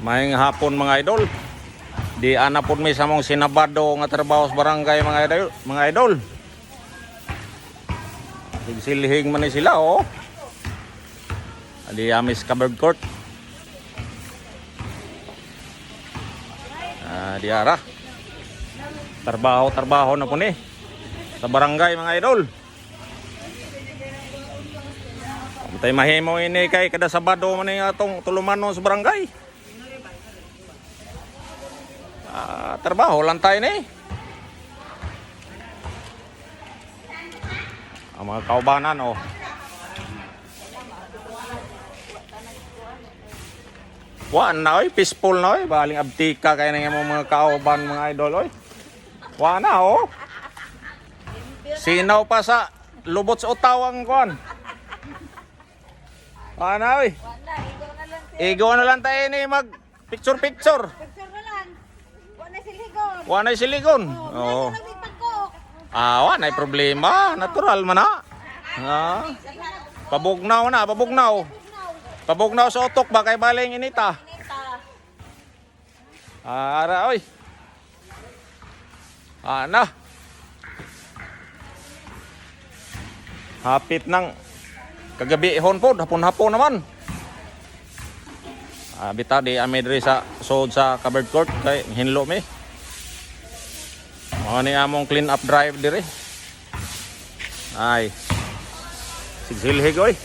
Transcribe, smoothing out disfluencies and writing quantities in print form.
Maayong hapon mga idol. Di ana pud mi sa mong sinabado nga trabaho sa barangay mga idol. Silhing man ni sila oh. Di amis covered court. Di ara. Trabaho na po ni sa barangay mga idol. Tay mahimo ini kay kada Sabado man ni atong tulumanon sa barangay. Trabaho lang tayo ni. Ang mga kaubanan oh. Wa na oy, peaceful na oy, baling abtika kay nang mga kauban mga idol oy. Wa na oh. Sinaw pa sa lubot sa utawang kuan. Wa na oy. Igo na lang tayo ni mag picture. Wanay siligon. Oo. Wanay problema. Natural man na. Pabugnaw na, pabugnaw. Pabugnaw sa utok ba kay baling inita. Ara oy. Ana. Hapit nang kagabihon po, hapon-hapon naman. Bita di ami diri sa sod sa covered court kay hinlo mi. Mao ni among clean up drive diri. Ay. Sigsilhig oy.